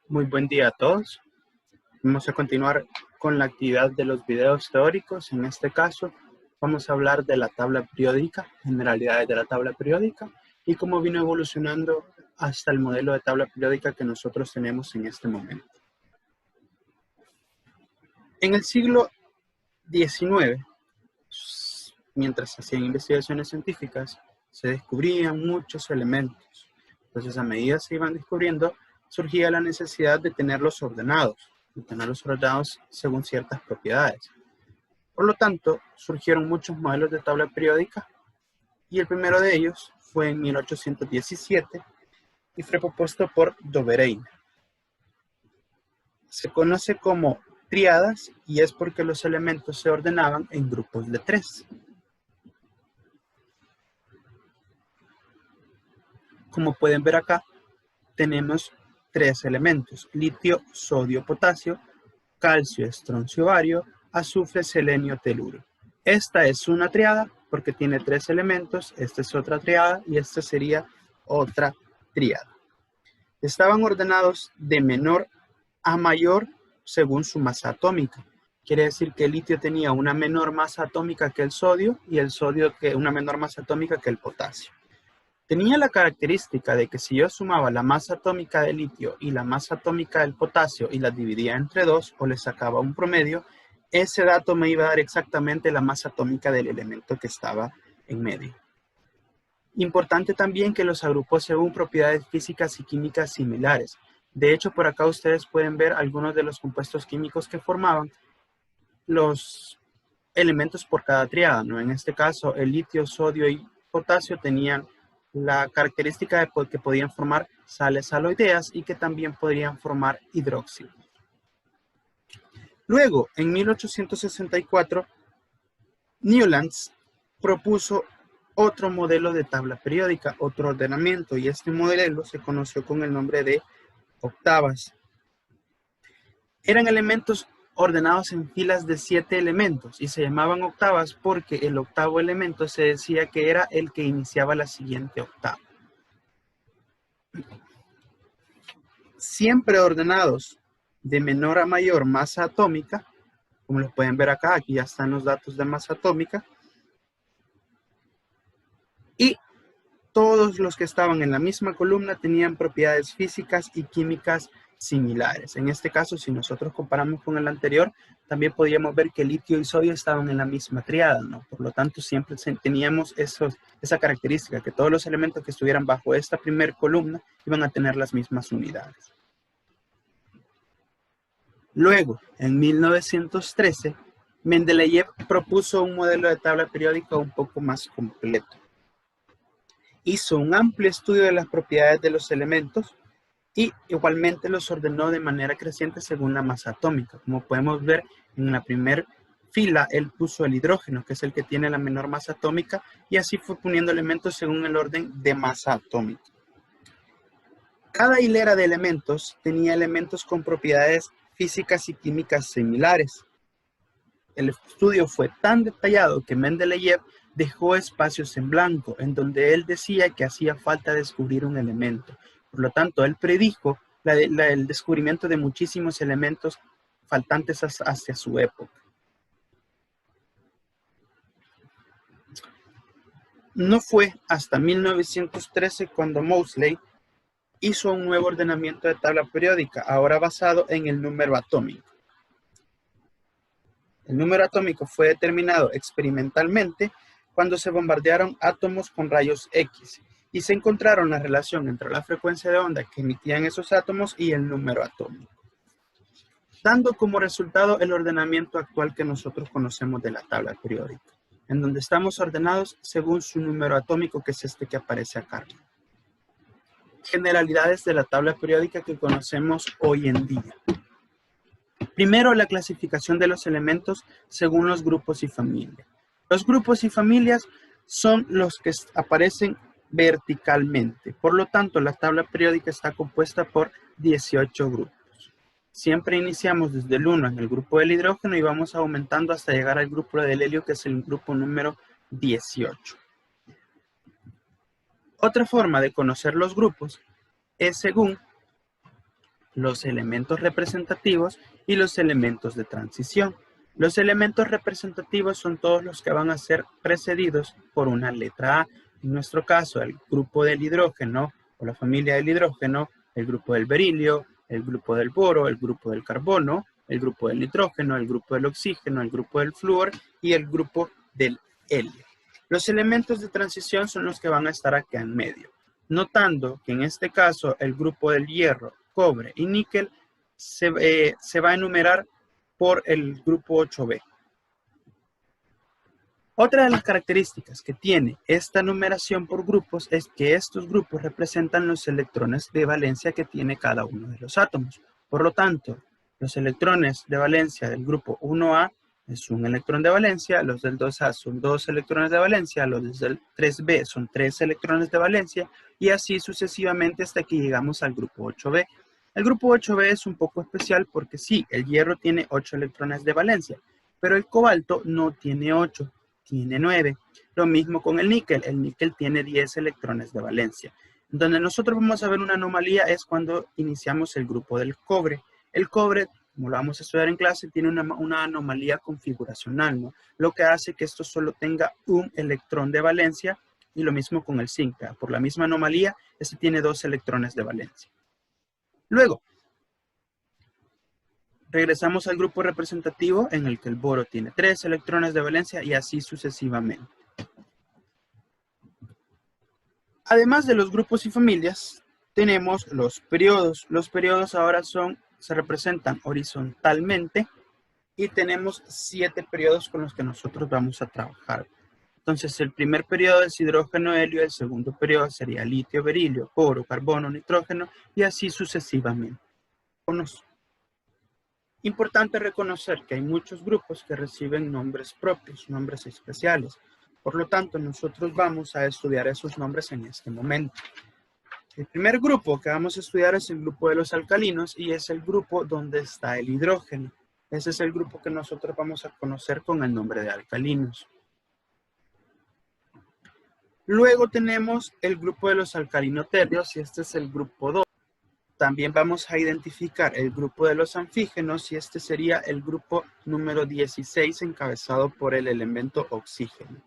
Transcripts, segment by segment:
Muy buen día a todos. Vamos a continuar con la actividad de los videos teóricos. En este caso, vamos a hablar de la tabla periódica, generalidades de la tabla periódica y cómo vino evolucionando hasta el modelo de tabla periódica que nosotros tenemos en este momento. En el siglo XIX, mientras se hacían investigaciones científicas, se descubrían muchos elementos. Entonces, a medida que se iban descubriendo, surgía la necesidad de tenerlos ordenados según ciertas propiedades. Por lo tanto, surgieron muchos modelos de tabla periódica y el primero de ellos fue en 1817 y fue propuesto por Dobereiner. Se conoce como tríadas y es porque los elementos se ordenaban en grupos de 3. Como pueden ver acá, tenemos 3 elementos: litio, sodio, potasio, calcio, estroncio, bario, azufre, selenio, teluro. Esta es una triada porque tiene 3 elementos, esta es otra triada y esta sería otra triada. Estaban ordenados de menor a mayor según su masa atómica. Quiere decir que el litio tenía una menor masa atómica que el sodio y el sodio una menor masa atómica que el potasio. Tenía la característica de que si yo sumaba la masa atómica del litio y la masa atómica del potasio y las dividía entre 2 o le sacaba un promedio, ese dato me iba a dar exactamente la masa atómica del elemento que estaba en medio. Importante también que los agrupó según propiedades físicas y químicas similares. De hecho, por acá ustedes pueden ver algunos de los compuestos químicos que formaban los elementos por cada triada, ¿no? En este caso, el litio, sodio y potasio tenían la característica de que podían formar sales aloideas y que también podrían formar hidróxido. Luego, en 1864, Newlands propuso otro modelo de tabla periódica, otro ordenamiento, y este modelo se conoció con el nombre de octavas. Eran elementos ordenados en filas de 7 elementos y se llamaban octavas porque el octavo elemento se decía que era el que iniciaba la siguiente octava. Siempre ordenados de menor a mayor masa atómica, como lo pueden ver acá, aquí ya están los datos de masa atómica, y todos los que estaban en la misma columna tenían propiedades físicas y químicas similares. En este caso, si nosotros comparamos con el anterior, también podríamos ver que litio y sodio estaban en la misma triada, ¿no? Por lo tanto, siempre teníamos esa característica, que todos los elementos que estuvieran bajo esta primera columna iban a tener las mismas unidades. Luego, en 1913, Mendeleev propuso un modelo de tabla periódica un poco más completo. Hizo un amplio estudio de las propiedades de los elementos y igualmente los ordenó de manera creciente según la masa atómica. Como podemos ver, en la primera fila él puso el hidrógeno, que es el que tiene la menor masa atómica, y así fue poniendo elementos según el orden de masa atómica. Cada hilera de elementos tenía elementos con propiedades físicas y químicas similares. El estudio fue tan detallado que Mendeleev dejó espacios en blanco, en donde él decía que hacía falta descubrir un elemento. Por lo tanto, él predijo el descubrimiento de muchísimos elementos faltantes hacia su época. No fue hasta 1913 cuando Moseley hizo un nuevo ordenamiento de tabla periódica, ahora basado en el número atómico. El número atómico fue determinado experimentalmente cuando se bombardearon átomos con rayos X y se encontraron la relación entre la frecuencia de onda que emitían esos átomos y el número atómico, dando como resultado el ordenamiento actual que nosotros conocemos de la tabla periódica, en donde estamos ordenados según su número atómico, que es este que aparece acá. Generalidades de la tabla periódica que conocemos hoy en día. Primero, la clasificación de los elementos según los grupos y familias. Los grupos y familias son los que aparecen verticalmente. Por lo tanto, la tabla periódica está compuesta por 18 grupos. Siempre iniciamos desde el 1 en el grupo del hidrógeno y vamos aumentando hasta llegar al grupo del helio, que es el grupo número 18. Otra forma de conocer los grupos es según los elementos representativos y los elementos de transición. Los elementos representativos son todos los que van a ser precedidos por una letra A. En nuestro caso, el grupo del hidrógeno o la familia del hidrógeno, el grupo del berilio, el grupo del boro, el grupo del carbono, el grupo del nitrógeno, el grupo del oxígeno, el grupo del flúor y el grupo del helio. Los elementos de transición son los que van a estar acá en medio, notando que en este caso el grupo del hierro, cobre y níquel se va a enumerar por el grupo 8B. Otra de las características que tiene esta numeración por grupos es que estos grupos representan los electrones de valencia que tiene cada uno de los átomos. Por lo tanto, los electrones de valencia del grupo 1A es un electrón de valencia, los del 2A son 2 electrones de valencia, los del 3B son 3 electrones de valencia y así sucesivamente hasta que llegamos al grupo 8B. El grupo 8B es un poco especial porque sí, el hierro tiene 8 electrones de valencia, pero el cobalto no tiene 8, tiene 9. Lo mismo con el níquel tiene 10 electrones de valencia. Donde nosotros vamos a ver una anomalía es cuando iniciamos el grupo del cobre. El cobre, como lo vamos a estudiar en clase, tiene una anomalía configuracional, ¿no? Lo que hace que esto solo tenga un electrón de valencia y lo mismo con el zinc. Por la misma anomalía, este tiene 2 electrones de valencia. Luego, regresamos al grupo representativo en el que el boro tiene 3 electrones de valencia y así sucesivamente. Además de los grupos y familias, tenemos los periodos. Los periodos ahora se representan horizontalmente y tenemos 7 periodos con los que nosotros vamos a trabajar. Entonces, el primer periodo es hidrógeno, helio, el segundo periodo sería litio, berilio, boro, carbono, nitrógeno y así sucesivamente. Importante reconocer que hay muchos grupos que reciben nombres propios, nombres especiales. Por lo tanto, nosotros vamos a estudiar esos nombres en este momento. El primer grupo que vamos a estudiar es el grupo de los alcalinos y es el grupo donde está el hidrógeno. Ese es el grupo que nosotros vamos a conocer con el nombre de alcalinos. Luego tenemos el grupo de los alcalinoterrios y este es el grupo 2. También vamos a identificar el grupo de los anfígenos y este sería el grupo número 16 encabezado por el elemento oxígeno.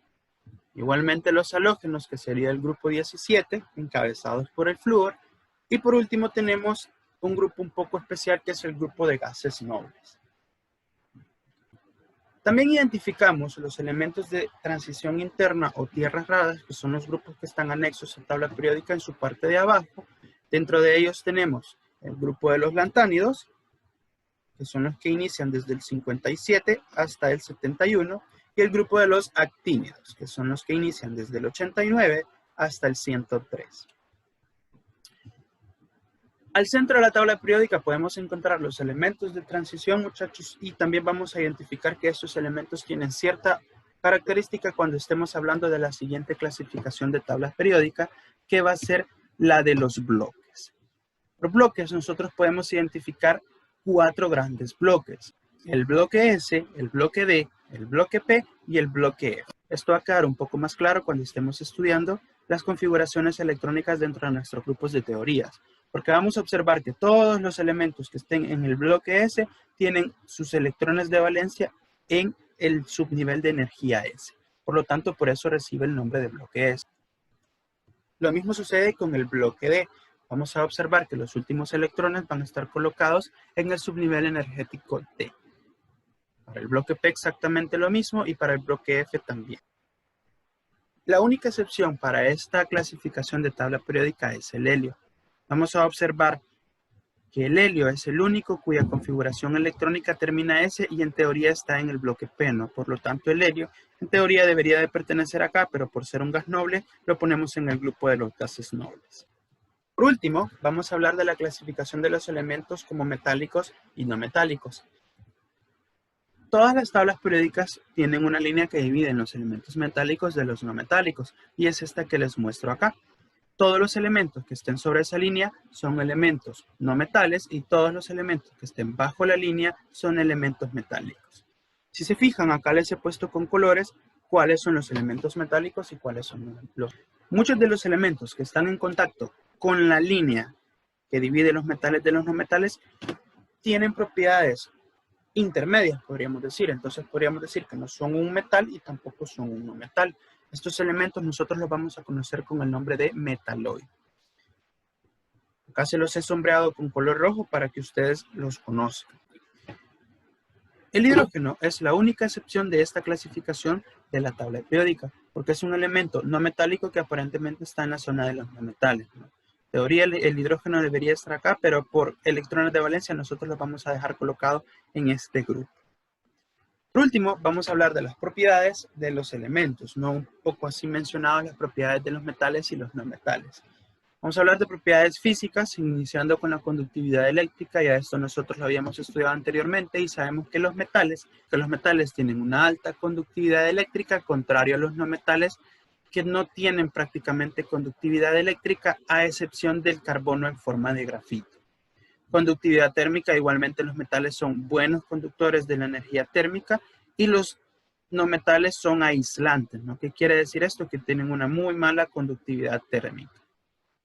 Igualmente los halógenos, que sería el grupo 17, encabezados por el flúor. Y por último tenemos un grupo un poco especial que es el grupo de gases nobles. También identificamos los elementos de transición interna o tierras raras, que son los grupos que están anexos a tabla periódica en su parte de abajo. Dentro de ellos tenemos el grupo de los lantánidos, que son los que inician desde el 57 hasta el 71, y el grupo de los actínidos, que son los que inician desde el 89 hasta el 103. Al centro de la tabla periódica podemos encontrar los elementos de transición, muchachos, y también vamos a identificar que estos elementos tienen cierta característica cuando estemos hablando de la siguiente clasificación de tabla periódica, que va a ser la de los bloques. Por bloques nosotros podemos identificar 4 grandes bloques. El bloque S, el bloque D, el bloque P y el bloque F. Esto va a quedar un poco más claro cuando estemos estudiando las configuraciones electrónicas dentro de nuestros grupos de teorías. Porque vamos a observar que todos los elementos que estén en el bloque S tienen sus electrones de valencia en el subnivel de energía S. Por lo tanto, por eso recibe el nombre de bloque S. Lo mismo sucede con el bloque D. Vamos a observar que los últimos electrones van a estar colocados en el subnivel energético D. Para el bloque P exactamente lo mismo y para el bloque F también. La única excepción para esta clasificación de tabla periódica es el helio. Vamos a observar que el helio es el único cuya configuración electrónica termina S y en teoría está en el bloque P, ¿no? Por lo tanto, el helio en teoría debería de pertenecer acá, pero por ser un gas noble, lo ponemos en el grupo de los gases nobles. Por último, vamos a hablar de la clasificación de los elementos como metálicos y no metálicos. Todas las tablas periódicas tienen una línea que divide los elementos metálicos de los no metálicos, y es esta que les muestro acá. Todos los elementos que estén sobre esa línea son elementos no metales y todos los elementos que estén bajo la línea son elementos metálicos. Si se fijan, acá les he puesto con colores cuáles son los elementos metálicos y cuáles son los. Muchos de los elementos que están en contacto con la línea que divide los metales de los no metales, tienen propiedades intermedias, podríamos decir. Entonces podríamos decir que no son un metal y tampoco son un no metal. Estos elementos nosotros los vamos a conocer con el nombre de metaloide. Acá se los he sombreado con color rojo para que ustedes los conozcan. El hidrógeno es la única excepción de esta clasificación de la tabla periódica, porque es un elemento no metálico que aparentemente está en la zona de los no metales, ¿no? En teoría el hidrógeno debería estar acá, pero por electrones de valencia nosotros los vamos a dejar colocado en este grupo. Por último, vamos a hablar de las propiedades de los elementos, ¿no? Un poco así mencionadas las propiedades de los metales y los no metales. Vamos a hablar de propiedades físicas, iniciando con la conductividad eléctrica. Ya esto nosotros lo habíamos estudiado anteriormente y sabemos que los metales tienen una alta conductividad eléctrica, contrario a los no metales que no tienen prácticamente conductividad eléctrica, a excepción del carbono en forma de grafito. Conductividad térmica, igualmente los metales son buenos conductores de la energía térmica y los no metales son aislantes, ¿no? ¿Qué quiere decir esto? Que tienen una muy mala conductividad térmica.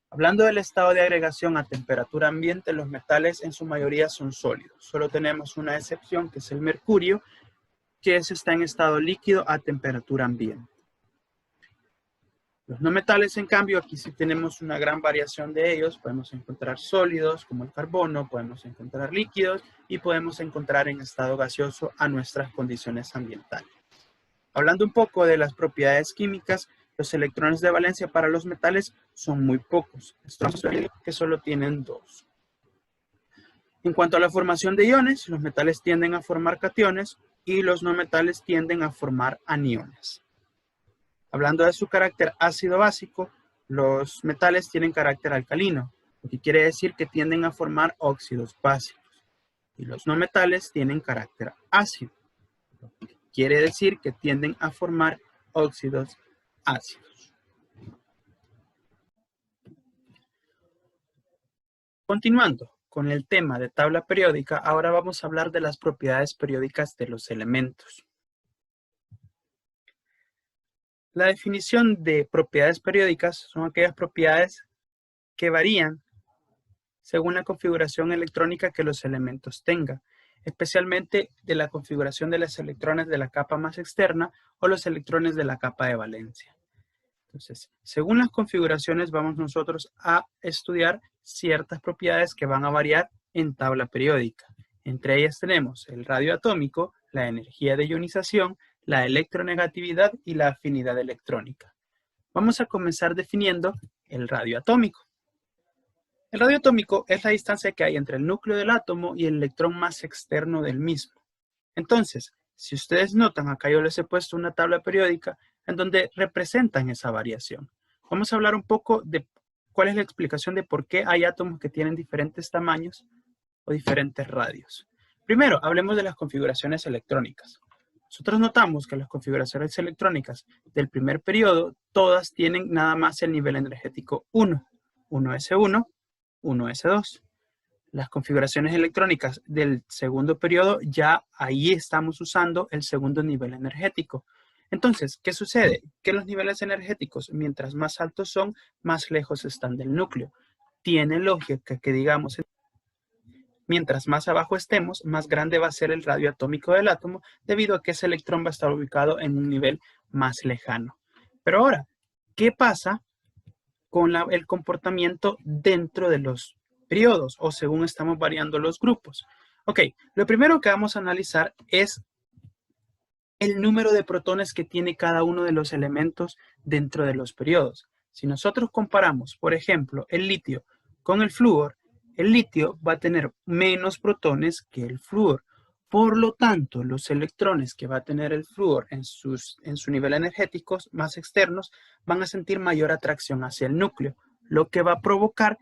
Hablando del estado de agregación a temperatura ambiente, los metales en su mayoría son sólidos. Solo tenemos una excepción, que es el mercurio, que está en estado líquido a temperatura ambiente. Los no metales, en cambio, aquí sí tenemos una gran variación de ellos. Podemos encontrar sólidos, como el carbono, podemos encontrar líquidos y podemos encontrar en estado gaseoso a nuestras condiciones ambientales. Hablando un poco de las propiedades químicas, los electrones de valencia para los metales son muy pocos. Estamos viendo que solo tienen 2. En cuanto a la formación de iones, los metales tienden a formar cationes y los no metales tienden a formar aniones. Hablando de su carácter ácido-básico, los metales tienen carácter alcalino, lo que quiere decir que tienden a formar óxidos básicos. Y los no metales tienen carácter ácido, lo que quiere decir que tienden a formar óxidos ácidos. Continuando con el tema de tabla periódica, ahora vamos a hablar de las propiedades periódicas de los elementos. La definición de propiedades periódicas son aquellas propiedades que varían según la configuración electrónica que los elementos tengan, especialmente de la configuración de los electrones de la capa más externa o los electrones de la capa de valencia. Entonces, según las configuraciones vamos nosotros a estudiar ciertas propiedades que van a variar en tabla periódica. Entre ellas tenemos el radio atómico, la energía de ionización, la electronegatividad y la afinidad electrónica. Vamos a comenzar definiendo el radio atómico. El radio atómico es la distancia que hay entre el núcleo del átomo y el electrón más externo del mismo. Entonces, si ustedes notan, acá yo les he puesto una tabla periódica en donde representan esa variación. Vamos a hablar un poco de cuál es la explicación de por qué hay átomos que tienen diferentes tamaños o diferentes radios. Primero, hablemos de las configuraciones electrónicas. Nosotros notamos que las configuraciones electrónicas del primer periodo, todas tienen nada más el nivel energético 1, 1s1, 1s2. Las configuraciones electrónicas del segundo periodo, ya ahí estamos usando el segundo nivel energético. Entonces, ¿qué sucede? Que los niveles energéticos, mientras más altos son, más lejos están del núcleo. Tiene lógica que digamos, mientras más abajo estemos, más grande va a ser el radio atómico del átomo, debido a que ese electrón va a estar ubicado en un nivel más lejano. Pero ahora, ¿qué pasa con el comportamiento dentro de los periodos o según estamos variando los grupos? Ok, lo primero que vamos a analizar es el número de protones que tiene cada uno de los elementos dentro de los periodos. Si nosotros comparamos, por ejemplo, el litio con el flúor, el litio va a tener menos protones que el flúor. Por lo tanto, los electrones que va a tener el flúor en su nivel energético más externos van a sentir mayor atracción hacia el núcleo, lo que va a provocar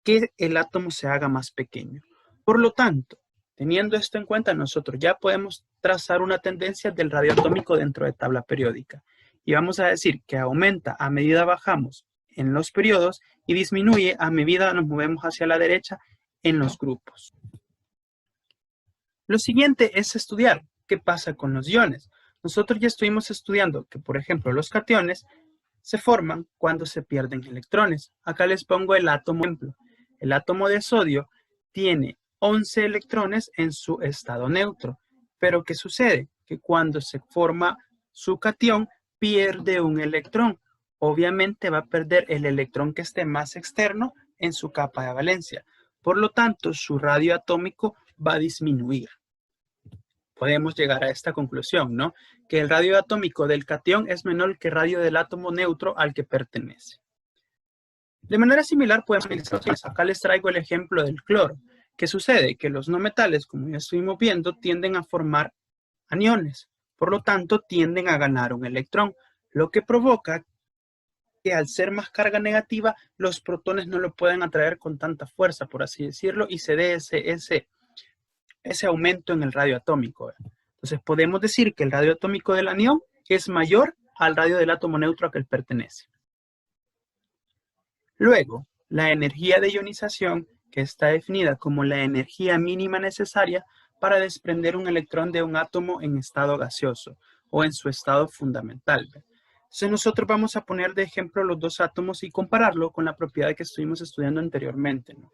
que el átomo se haga más pequeño. Por lo tanto, teniendo esto en cuenta, nosotros ya podemos trazar una tendencia del radio atómico dentro de tabla periódica. Y vamos a decir que aumenta a medida bajamos en los periodos y disminuye a medida nos movemos hacia la derecha en los grupos. Lo siguiente es estudiar qué pasa con los iones. Nosotros ya estuvimos estudiando que, por ejemplo, los cationes se forman cuando se pierden electrones. Acá les pongo el átomo ejemplo. El átomo de sodio tiene 11 electrones en su estado neutro. Pero ¿qué sucede? Que cuando se forma su catión, pierde un electrón. Obviamente va a perder el electrón que esté más externo en su capa de valencia. Por lo tanto, su radio atómico va a disminuir. Podemos llegar a esta conclusión, ¿no? Que el radio atómico del catión es menor que el radio del átomo neutro al que pertenece. De manera similar, podemos utilizar, acá les traigo el ejemplo del cloro. ¿Qué sucede? Que los no metales, como ya estuvimos viendo, tienden a formar aniones. Por lo tanto, tienden a ganar un electrón, lo que provoca que al ser más carga negativa, los protones no lo pueden atraer con tanta fuerza, por así decirlo, y se dé ese aumento en el radio atómico. Entonces, podemos decir que el radio atómico del anión es mayor al radio del átomo neutro a que él pertenece. Luego, la energía de ionización, que está definida como la energía mínima necesaria para desprender un electrón de un átomo en estado gaseoso o en su estado fundamental. Entonces nosotros vamos a poner de ejemplo los dos átomos y compararlo con la propiedad que estuvimos estudiando anteriormente, ¿no?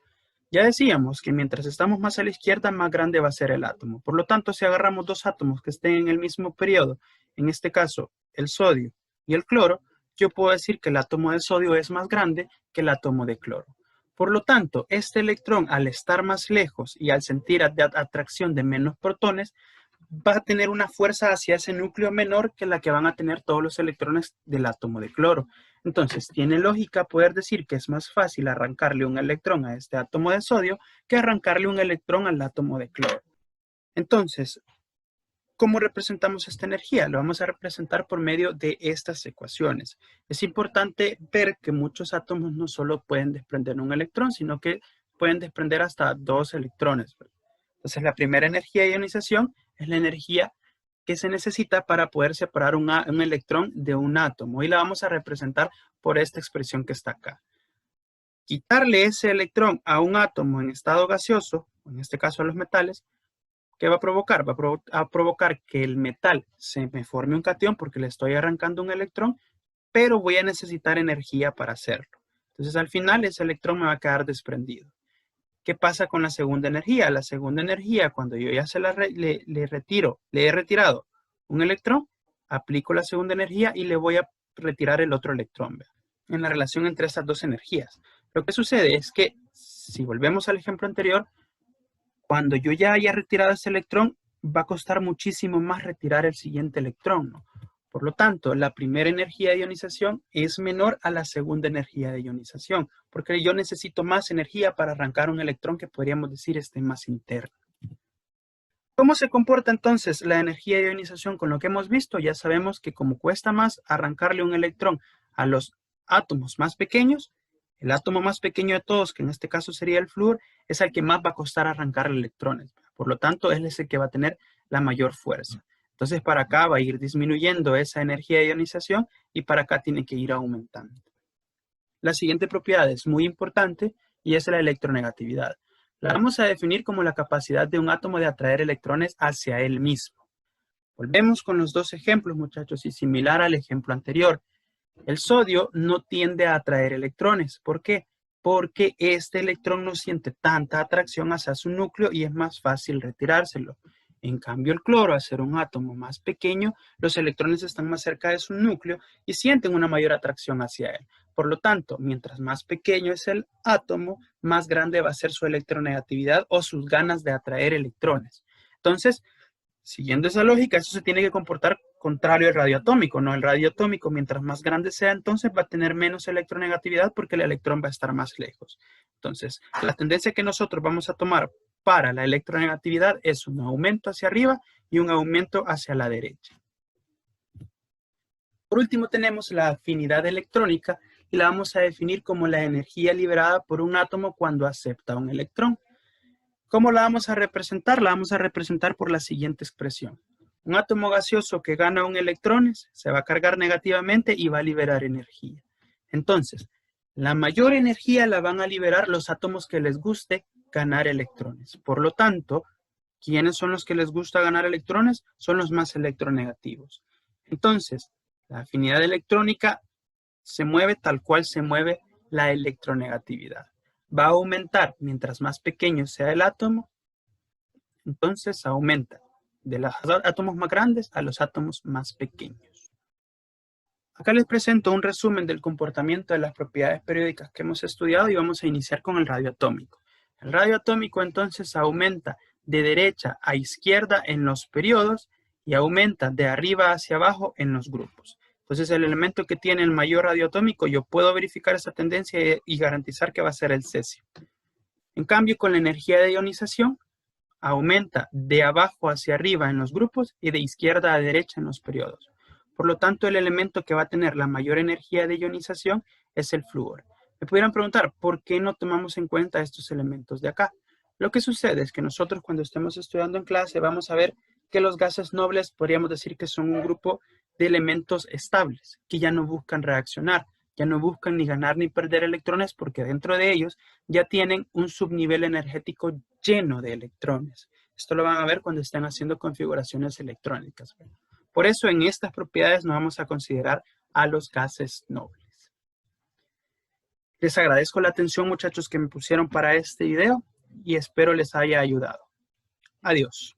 Ya decíamos que mientras estamos más a la izquierda, más grande va a ser el átomo. Por lo tanto, si agarramos dos átomos que estén en el mismo periodo, en este caso el sodio y el cloro, yo puedo decir que el átomo de sodio es más grande que el átomo de cloro. Por lo tanto, este electrón, al estar más lejos y al sentir atracción de menos protones, va a tener una fuerza hacia ese núcleo menor que la que van a tener todos los electrones del átomo de cloro. Entonces, tiene lógica poder decir que es más fácil arrancarle un electrón a este átomo de sodio que arrancarle un electrón al átomo de cloro. Entonces, ¿cómo representamos esta energía? Lo vamos a representar por medio de estas ecuaciones. Es importante ver que muchos átomos no solo pueden desprender un electrón, sino que pueden desprender hasta 2 electrones. Entonces, la primera energía de ionización es la energía que se necesita para poder separar un electrón de un átomo. Y la vamos a representar por esta expresión que está acá. Quitarle ese electrón a un átomo en estado gaseoso, en este caso a los metales, ¿qué va a provocar? Va a provocar que el metal se me forme un catión porque le estoy arrancando un electrón, pero voy a necesitar energía para hacerlo. Entonces, al final, ese electrón me va a quedar desprendido. ¿Qué pasa con la segunda energía? La segunda energía, cuando yo ya le he retirado un electrón, aplico la segunda energía y le voy a retirar el otro electrón. En la relación entre estas dos energías. Lo que sucede es que, si volvemos al ejemplo anterior, cuando yo ya haya retirado ese electrón, va a costar muchísimo más retirar el siguiente electrón, ¿no? Por lo tanto, la primera energía de ionización es menor a la segunda energía de ionización, porque yo necesito más energía para arrancar un electrón que podríamos decir esté más interno. ¿Cómo se comporta entonces la energía de ionización con lo que hemos visto? Ya sabemos que como cuesta más arrancarle un electrón a los átomos más pequeños, el átomo más pequeño de todos, que en este caso sería el flúor, es el que más va a costar arrancar electrones. Por lo tanto, él es el que va a tener la mayor fuerza. Entonces, para acá va a ir disminuyendo esa energía de ionización y para acá tiene que ir aumentando. La siguiente propiedad es muy importante y es la electronegatividad. La vamos a definir como la capacidad de un átomo de atraer electrones hacia él mismo. Volvemos con los dos ejemplos, muchachos, y similar al ejemplo anterior. El sodio no tiende a atraer electrones. ¿Por qué? Porque este electrón no siente tanta atracción hacia su núcleo y es más fácil retirárselo. En cambio, el cloro, al ser un átomo más pequeño, los electrones están más cerca de su núcleo y sienten una mayor atracción hacia él. Por lo tanto, mientras más pequeño es el átomo, más grande va a ser su electronegatividad o sus ganas de atraer electrones. Entonces, siguiendo esa lógica, eso se tiene que comportar contrario al radio atómico, ¿no? El radio atómico, mientras más grande sea, entonces va a tener menos electronegatividad porque el electrón va a estar más lejos. Entonces, la tendencia que nosotros vamos a tomar para la electronegatividad es un aumento hacia arriba y un aumento hacia la derecha. Por último, tenemos la afinidad electrónica y la vamos a definir como la energía liberada por un átomo cuando acepta un electrón. ¿Cómo la vamos a representar? La vamos a representar por la siguiente expresión. Un átomo gaseoso que gana un electrón se va a cargar negativamente y va a liberar energía. Entonces, la mayor energía la van a liberar los átomos que les guste ganar electrones. Por lo tanto, ¿quiénes son los que les gusta ganar electrones? Son los más electronegativos. Entonces, la afinidad electrónica se mueve tal cual se mueve la electronegatividad. va a aumentar mientras más pequeño sea el átomo, entonces aumenta de los átomos más grandes a los átomos más pequeños. Acá les presento un resumen del comportamiento de las propiedades periódicas que hemos estudiado y vamos a iniciar con el radio atómico. El radio atómico entonces aumenta de derecha a izquierda en los periodos y aumenta de arriba hacia abajo en los grupos. Entonces el elemento que tiene el mayor radio atómico, yo puedo verificar esa tendencia y garantizar que va a ser el cesio. En cambio, con la energía de ionización, aumenta de abajo hacia arriba en los grupos y de izquierda a derecha en los periodos. Por lo tanto, el elemento que va a tener la mayor energía de ionización es el flúor. Me pudieran preguntar, ¿por qué no tomamos en cuenta estos elementos de acá? Lo que sucede es que nosotros cuando estemos estudiando en clase vamos a ver que los gases nobles podríamos decir que son un grupo de elementos estables, que ya no buscan reaccionar, ya no buscan ni ganar ni perder electrones porque dentro de ellos ya tienen un subnivel energético lleno de electrones. Esto lo van a ver cuando estén haciendo configuraciones electrónicas. Por eso en estas propiedades no vamos a considerar a los gases nobles. Les agradezco la atención, muchachos, que me pusieron para este video y espero les haya ayudado. Adiós.